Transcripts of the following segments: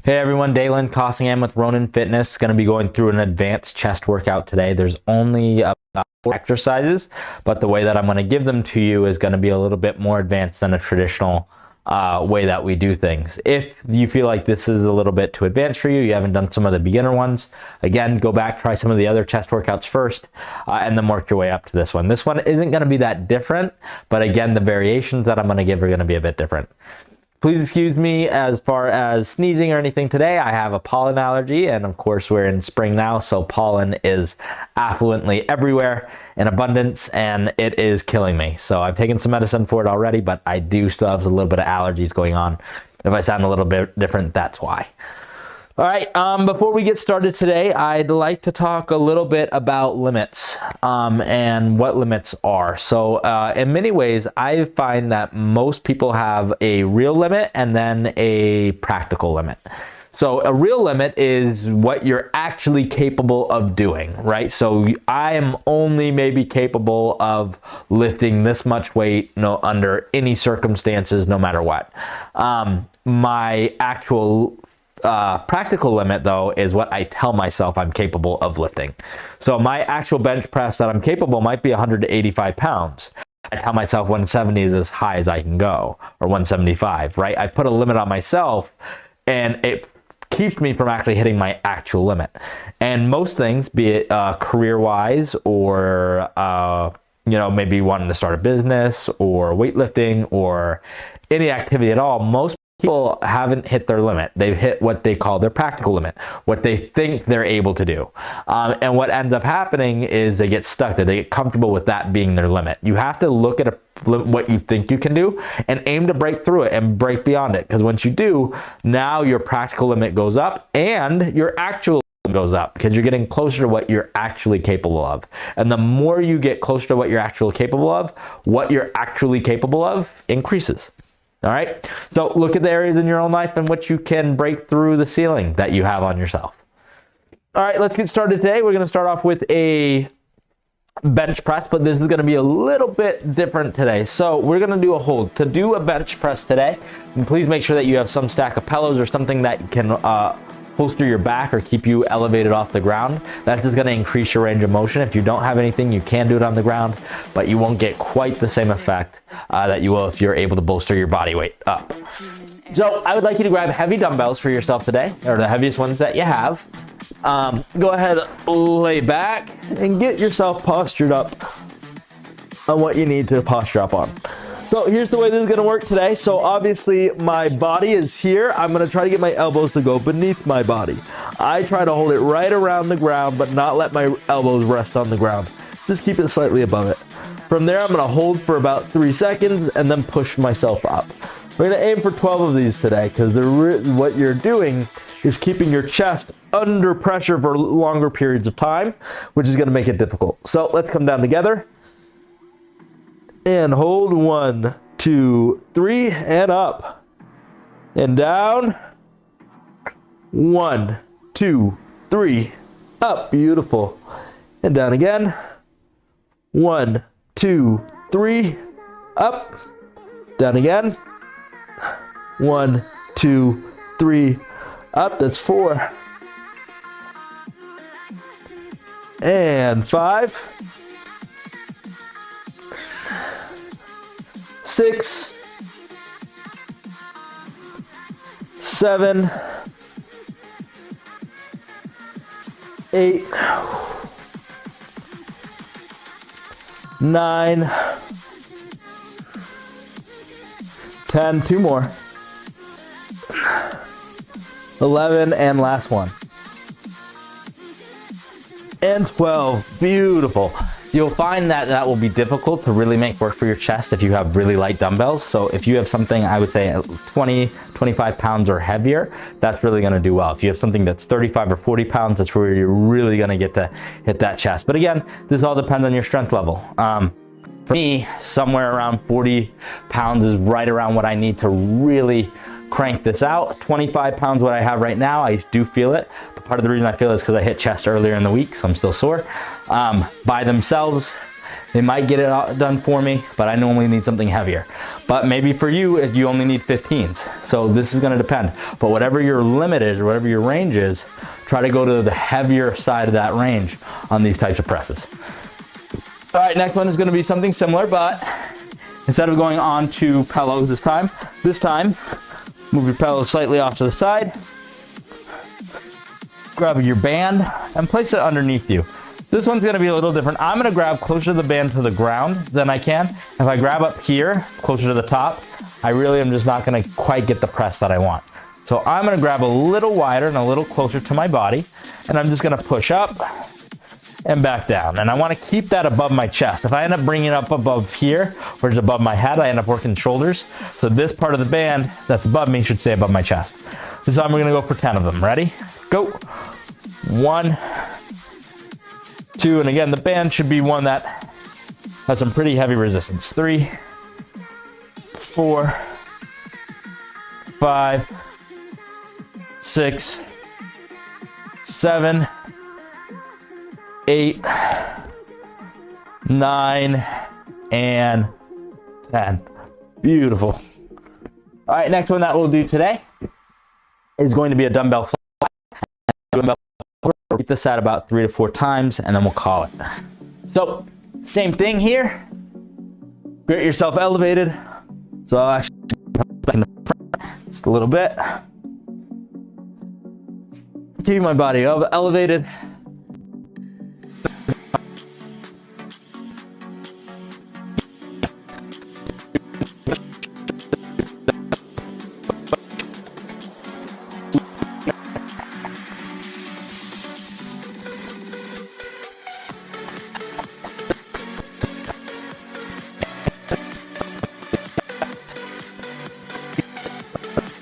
Hey everyone, Dalen Cossingham with Ronin Fitness. Going to be going through an advanced chest workout today. There's only about 4 exercises, but the way that I'm going to give them to you is going to be a little bit more advanced than a traditional way that we do things. If you feel like this is a little bit too advanced for you, you haven't done some of the beginner ones, again, go back, try some of the other chest workouts first, and then work your way up to this one. This one isn't going to be that different, but again, the variations that I'm going to give are going to be a bit different. Please excuse me as far as sneezing or anything today. I have a pollen allergy, and of course we're in spring now, so pollen is affluently everywhere in abundance, and it is killing me. So I've taken some medicine for it already, but I do still have a little bit of allergies going on. If I sound a little bit different, that's why. All right, before we get started today, I'd like to talk a little bit about limits and what limits are. So in many ways, I find that most people have a real limit and then a practical limit. So a real limit is what you're actually capable of doing, right? So I am only maybe capable of lifting this much weight, under any circumstances, no matter what. My actual practical limit, though, is what I tell myself I'm capable of lifting. So my actual bench press that I'm capable might be 185 pounds. I tell myself 170 is as high as I can go, or 175, right? I put a limit on myself, and it keeps me from actually hitting my actual limit. And most things, be it career-wise or maybe wanting to start a business or weightlifting or any activity at all, most people haven't hit their limit. They've hit what they call their practical limit, what they think they're able to do. And what ends up happening is they get stuck there. They get comfortable with that being their limit. You have to look at what you think you can do and aim to break through it and break beyond it. Because once you do, now your practical limit goes up and your actual goes up, because you're getting closer to what you're actually capable of. And the more you get closer to what you're actually capable of, what you're actually capable of increases. All right, so look at the areas in your own life in which you can break through the ceiling that you have on yourself. All right, let's get started today. We're going to start off with a bench press, but this is going to be a little bit different today. So we're going to do a hold. To do a bench press today, and please make sure that you have some stack of pillows or something that can holster your back or keep you elevated off the ground. That's just going to increase your range of motion. If you don't have anything, you can do it on the ground, but you won't get quite the same effect that you will if you're able to bolster your body weight up. So I would like you to grab heavy dumbbells for yourself today, or the heaviest ones that you have. Go ahead, lay back and get yourself postured up on what you need to posture up on. So here's the way this is going to work today. So obviously my body is here. I'm going to try to get my elbows to go beneath my body. I try to hold it right around the ground, but not let my elbows rest on the ground. Just keep it slightly above it. From there, I'm going to hold for about 3 seconds and then push myself up. We're going to aim for 12 of these today, because what you're doing is keeping your chest under pressure for longer periods of time, which is going to make it difficult. So let's come down together. And hold 1, 2, 3, and up. And down. 1, 2, 3, up. Beautiful. And down again. 1, 2, 3, up. Down again. 1, 2, 3, up. That's 4. And 5. 6, 7, 8, 9, 10, 2 more, 11, and last one, and 12. Beautiful. You'll find that that will be difficult to really make work for your chest if you have really light dumbbells. So if you have something, I would say 20, 25 pounds or heavier, that's really going to do well. If you have something that's 35 or 40 pounds, that's where you're really going to get to hit that chest. But again, this all depends on your strength level. For me, somewhere around 40 pounds is right around what I need to really crank this out. 25 pounds, what I have right now, I do feel it. But part of the reason I feel it is because I hit chest earlier in the week, so I'm still sore. By themselves, They might get it done for me, but I normally need something heavier. But maybe for you, you only need 15s. So this is gonna depend. But whatever your limit is, or whatever your range is, try to go to the heavier side of that range on these types of presses. All right, next one is gonna be something similar, but instead of going on to pillows this time, move your pillow slightly off to the side, grab your band and place it underneath you. This one's gonna be a little different. I'm gonna grab closer to the band to the ground than I can. If I grab up here, closer to the top, I really am just not gonna quite get the press that I want. So I'm gonna grab a little wider and a little closer to my body, and I'm just gonna push up and back down. And I wanna keep that above my chest. If I end up bringing it up above here, or it's above my head, I end up working shoulders. So this part of the band that's above me should stay above my chest. This time we're gonna go for 10 of them. Ready? Go. 1, 2, and again, the band should be one that has some pretty heavy resistance. 3, 4, 5, 6, 7, 8, 9, and 10. Beautiful. All right, next one that we'll do today is going to be a dumbbell fly. Repeat this at about 3 to 4 times, and then we'll call it. So, same thing here. Get yourself elevated. So I'll actually back in the front just a little bit. Keeping my body elevated.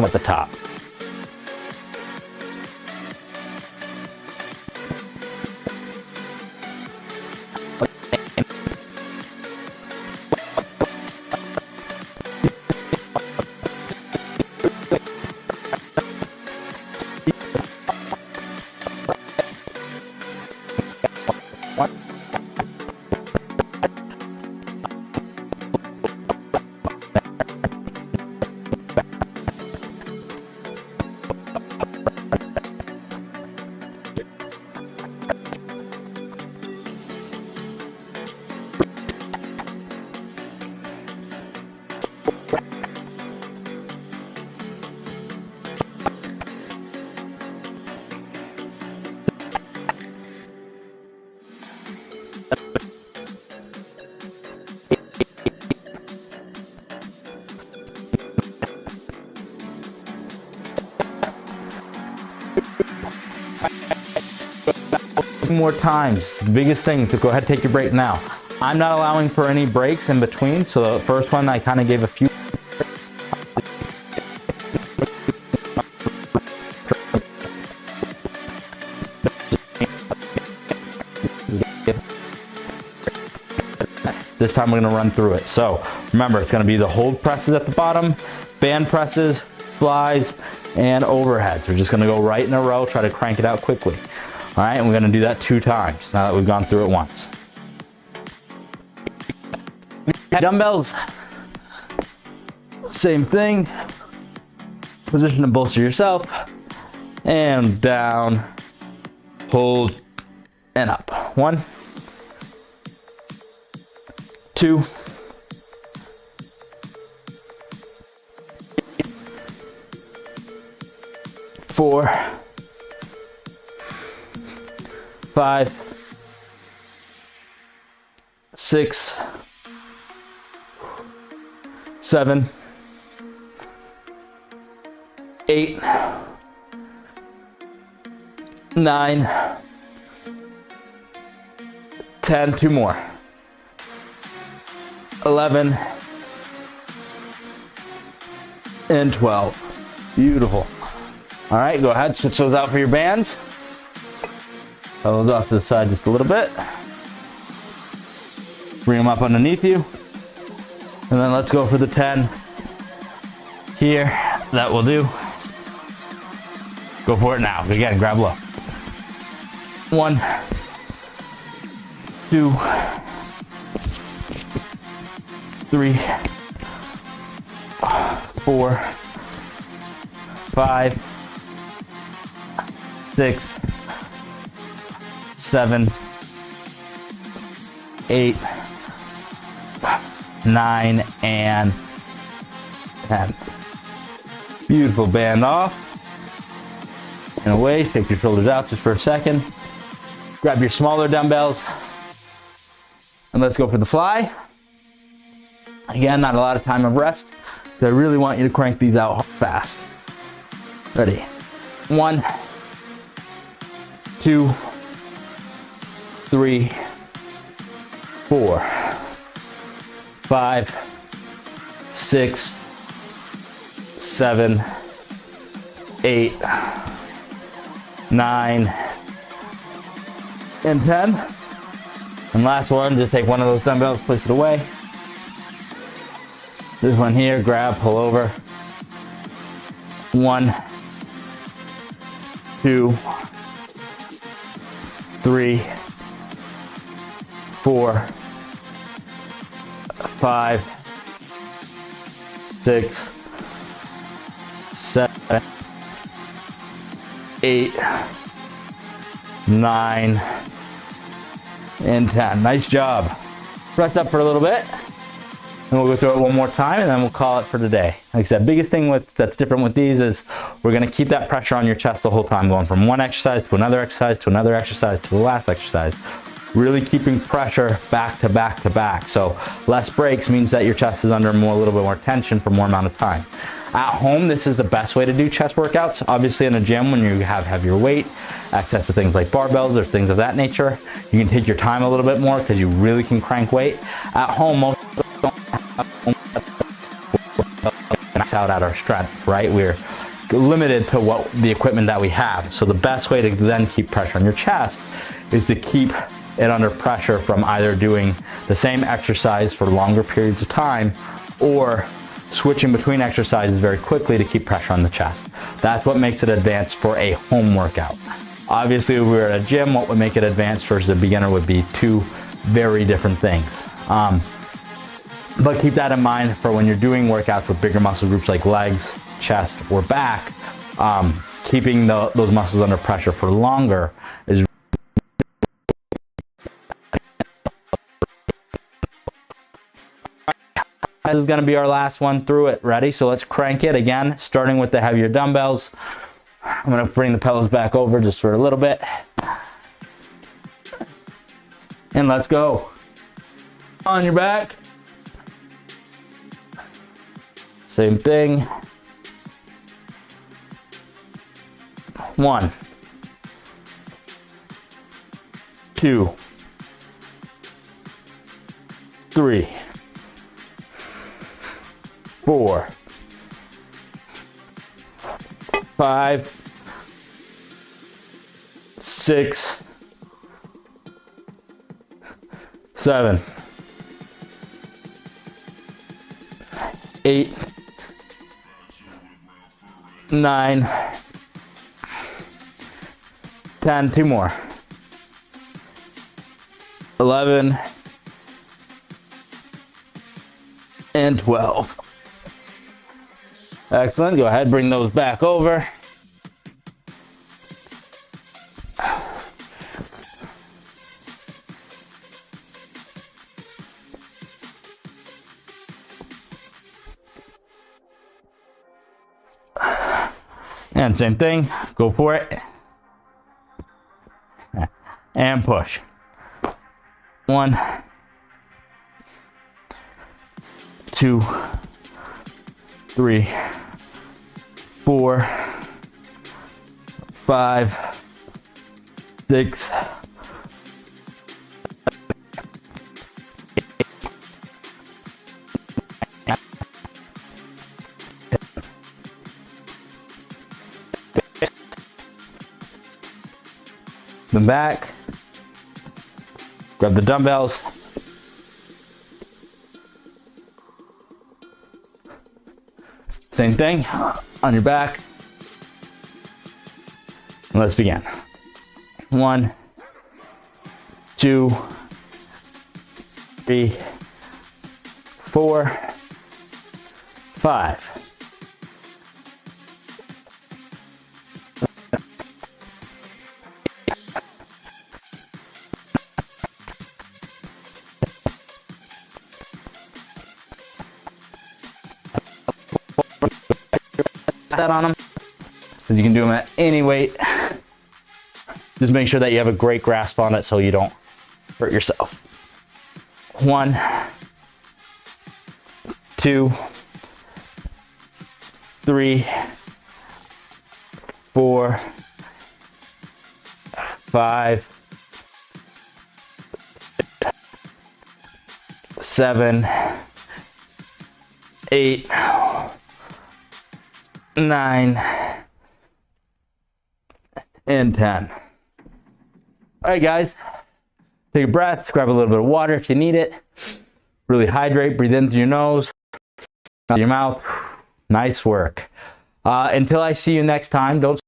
At the top. More times. The biggest thing to go ahead and take your break now. I'm not allowing for any breaks in between, so the first one I kind of gave a few. This time we're going to run through it. So remember, it's going to be the hold presses at the bottom, band presses, flies, and overheads. We're just going to go right in a row, try to crank it out quickly. All right, and we're gonna do that 2 times now that we've gone through it once. Dumbbells, same thing. Position to bolster yourself, and down, hold, and up. 1, 2, 4, 5, 6, 7, 8, 9, 10, 2 more, 11, and 12. Beautiful. All right, go ahead, switch those out for your bands. Pull those off to the side just a little bit. Bring them up underneath you. And then let's go for the 10 here. That will do. Go for it now. Again, grab low. 1, 2, 3, 4, 5, 6, 7, 8, 9, and 10. Beautiful. Band off and away. Shake your shoulders out just for a second. Grab your smaller dumbbells and let's go for the fly. Again, not a lot of time of rest. So I really want you to crank these out fast. Ready? 1, 2, 3, 4, 5, 6, 7, 8, 9, and 10. And last one, just take one of those dumbbells, place it away. This one here, grab, pull over. 1, 2, 3, 4, 5, 6, 7, 8, 9, and 10. Nice job. Rest up for a little bit, and we'll go through it one more time, and then we'll call it for today. Like I said, biggest thing that's different with these is we're gonna keep that pressure on your chest the whole time, going from one exercise to another exercise to another exercise to the last exercise. Really keeping pressure back to back to back. So less breaks means that your chest is under a little bit more tension for more amount of time. At home, this is the best way to do chest workouts. Obviously in a gym, when you have heavier weight, access to things like barbells or things of that nature, you can take your time a little bit more because you really can crank weight. At home, most of us don't have max out at our strength, right? We're limited to what the equipment that we have. So the best way to then keep pressure on your chest is to keep it under pressure from either doing the same exercise for longer periods of time or switching between exercises very quickly to keep pressure on the chest. That's what makes it advanced for a home workout. Obviously, if we were at a gym, what would make it advanced versus a beginner would be two very different things. But keep that in mind for when you're doing workouts with bigger muscle groups like legs, chest, or back. Keeping those muscles under pressure for longer is This is going to be our last one through it. Ready? So let's crank it again, starting with the heavier dumbbells. I'm going to bring the pedals back over just for a little bit. And let's go. On your back. Same thing. 1, 2, 3, 4, 5, 6, 7, 8, 9, 10, 2 more, 11, and 12. Excellent. Go ahead, bring those back over. And same thing, go for it. And push. 1, 2, 3, 4, 5, 6, 8, then back, grab the dumbbells, same thing, on your back. Let's begin. 1, 2, 3, 4, 5. That on them, because you can do them at any weight. Just make sure that you have a great grasp on it so you don't hurt yourself. 1, 2, 3, 4, 5, 7, 8, 9, and 10. All right, guys, take a breath, grab a little bit of water if you need it. Really hydrate, breathe in through your nose, out your mouth. Nice work. Until I see you next time, don't